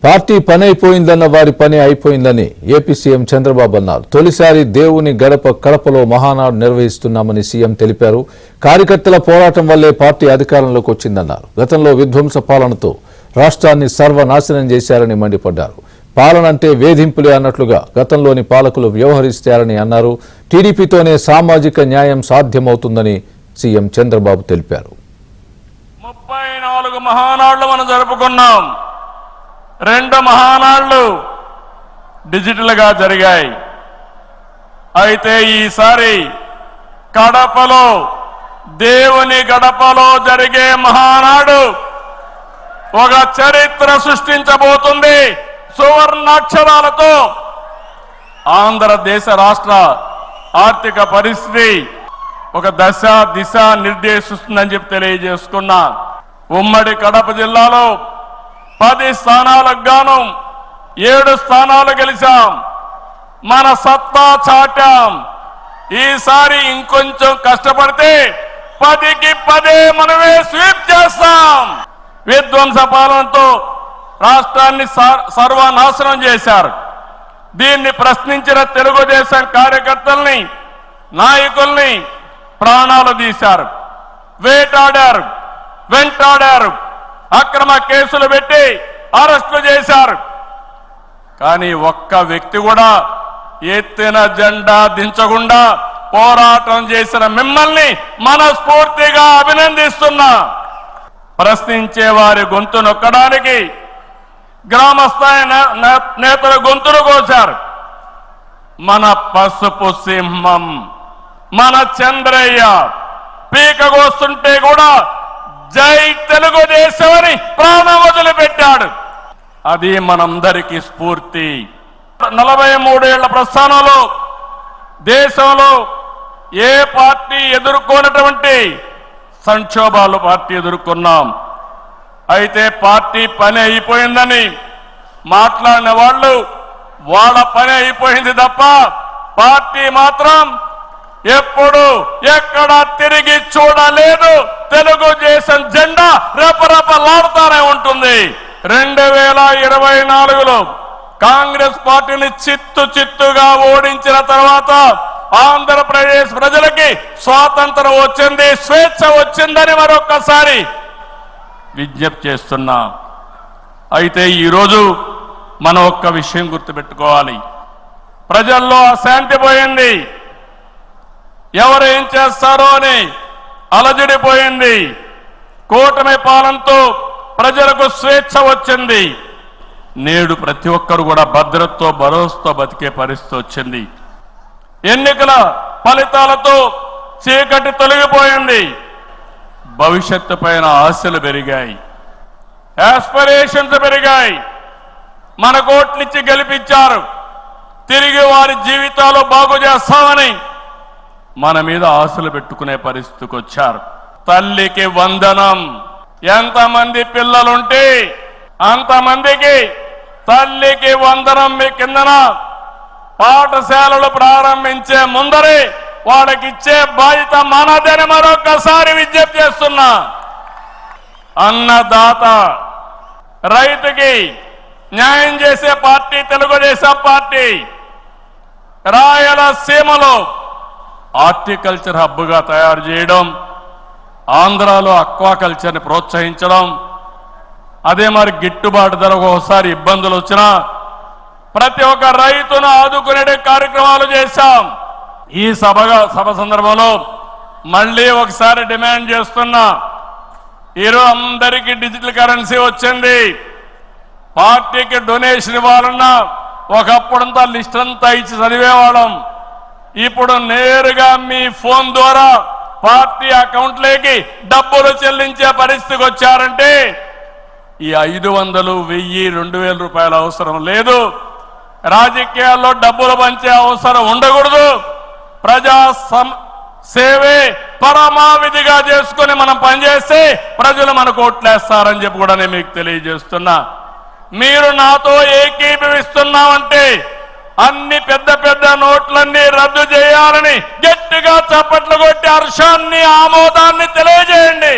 Party పని అయిపోయిందన్న వారి పని అయిపోయిందని ఏపీ సీఎం చంద్రబాబు అన్నారు. తొలిసారి దేవుని గడప కడపలో మహానాడు నిర్వహిస్తున్నామని సీఎం తెలిపారు. కార్యకర్తల పోరాటం వల్లే పార్టీ అధికారంలోకి వచ్చిందన్నారు. గతంలో విధ్వంస పాలనతో రాష్ట్రాన్ని సర్వనాశనం చేశారని మండిపడ్డారు. పాలన అంటే వేధింపులే అన్నట్లుగా గతంలోని పాలకులు వ్యవహరిస్తారని అన్నారు. టీడీపీతోనే సామాజిక న్యాయం సాధ్యమవుతుందని సీఎం చంద్రబాబు తెలిపారు. 34 మహానాడులు మనం జరుపుకున్నాం. 2 మహానాడులు డిజిటల్ గా జరిగాయి. అయితే ఈసారి కడపలో దేవుని గడపలో జరిగే మహానాడు ఒక చరిత్ర సృష్టించబోతుంది. సువర్ణాక్షరాలతో ఆంధ్రదేశ రాష్ట్ర ఆర్థిక పరిస్థితి ఒక దిశ నిర్దేశిస్తుందని చెప్పి తెలియజేసుకున్నా. ఉమ్మడి కడప జిల్లాలో 10 స్థానాలకు గాను 7 స్థానాలు గెలిచాం. మన సత్తా చాటాం. ఈసారి ఇంకొంచెం కష్టపడితే 10కి 10 మనమే స్వీప్ చేస్తాం. విధ్వంస పాలనతో రాష్ట్రాన్ని సర్వనాశనం చేశారు. దీన్ని ప్రశ్నించిన తెలుగుదేశం కార్యకర్తల్ని, నాయకుల్ని ప్రాణాలు తీశారు, వేటాడారు, వెంటాడారు, అక్రమ కేసులు పెట్టి అరెస్టులు చేశారు. కానీ ఒక్క వ్యక్తి కూడా ఎత్తిన జెండా దించకుండా పోరాటం చేసిన మిమ్మల్ని మనస్ఫూర్తిగా అభినందిస్తున్నా. ప్రశ్నించే వారి గొంతు నొక్కడానికి గ్రామస్థాయి నేతల గొంతులు కోశారు. మన పసుపు సింహం, మన చంద్రయ్య పీకగోస్తుంటే కూడా జై తెలుగుదేశం అని ప్రాణం వదిలిపెట్టాడు. అది మనందరికీ స్ఫూర్తి. 43 ఏళ్ల ప్రస్థానంలో దేశంలో ఏ పార్టీ ఎదుర్కొన్నటువంటి సంక్షోభాలు పార్టీ ఎదుర్కొన్నాం. అయితే పార్టీ పని అయిపోయిందని మాట్లాడిన వాళ్ళు వాళ్ళ పని అయిపోయింది తప్ప పార్టీ మాత్రం ఎప్పుడు ఎక్కడ తిరిగి చూడలేదు. తెలుగుదేశం జెండా రెపరెపలాడుతూనే ఉంటుంది. 2024లో కాంగ్రెస్ పార్టీని చిత్తుగా ఓడించిన తర్వాత ఆంధ్రప్రదేశ్ ప్రజలకి స్వాతంత్రం వచ్చింది, స్వేచ్ఛ వచ్చిందని మరొక్కసారి విజ్ఞప్తి చేస్తున్నా. అయితే ఈరోజు మనం ఒక్క విషయం గుర్తుపెట్టుకోవాలి. ప్రజల్లో అశాంతి పోయింది. ఎవరు ఏం చేస్తారో అని అలజడిపోయింది. కూటమి పాలనతో ప్రజలకు స్వేచ్ఛ వచ్చింది. నేడు ప్రతి ఒక్కరు కూడా భద్రతతో భరోసాతో బతికే పరిస్థితి వచ్చింది. ఎన్నికల ఫలితాలతో చీకటి తొలగిపోయింది. భవిష్యత్తు పైన ఆశలు పెరిగాయి, ఆస్పిరేషన్స్ పెరిగాయి. మన కోట్లిచ్చి గెలిపించారు. తిరిగి వారి జీవితాలు బాగు చేస్తామని మన మీద ఆశలు పెట్టుకునే పరిస్థితికి వచ్చారు. తల్లికి వందనం. ఎంతమంది పిల్లలుంటే అంతమందికి తల్లికి వందనం. మీ కిందన పాఠశాలలు ప్రారంభించే ముందరే వాళ్ళకి ఇచ్చే బాధ్యత మనదని మరొకసారి విజ్ఞప్తి చేస్తున్నా. అన్నదాత, రైతుకి న్యాయం చేసే పార్టీ తెలుగుదేశం పార్టీ. రాయలసీమలో హార్టికల్చర్ హబ్గా తయారు చేయడం, ఆంధ్రాలో అక్వాకల్చర్ని ప్రోత్సహించడం, అదే మరి గిట్టుబాటు ధర ఒకసారి ఇబ్బందులు వచ్చినా ప్రతి ఒక్క రైతును ఆదుకునే కార్యక్రమాలు చేశాం. ఈ సభ సందర్భంలో మళ్ళీ ఒకసారి డిమాండ్ చేస్తున్నా. ఈరోజు అందరికీ డిజిటల్ కరెన్సీ వచ్చింది. పార్టీకి డొనేషన్ ఇవ్వాలన్నా ఒకప్పుడంతా లిస్ట్ అంతా ఇచ్చి చదివేవాళ్ళం. ఇప్పుడు నేరుగా మీ ఫోన్ ద్వారా పార్టీ అకౌంట్లోకి డబ్బులు చెల్లించే పరిస్థితికి వచ్చారంటే ఈ 500, 1000, 2000 రూపాయల అవసరం లేదు. రాజకీయాల్లో డబ్బులు పంచే అవసరం ఉండకూడదు. ప్రజా సేవే పరమావిధిగా చేసుకుని మనం పనిచేస్తే ప్రజలు మనకు ఓట్లేస్తారని చెప్పి కూడా నేను మీకు తెలియజేస్తున్నా. మీరు నాతో ఏకీభవిస్తున్నామంటే అన్ని పెద్ద నోట్లన్నీ రద్దు చేయాలని గట్టిగా చప్పట్లు కొట్టి హర్షాన్ని, ఆమోదాన్ని తెలియజేయండి.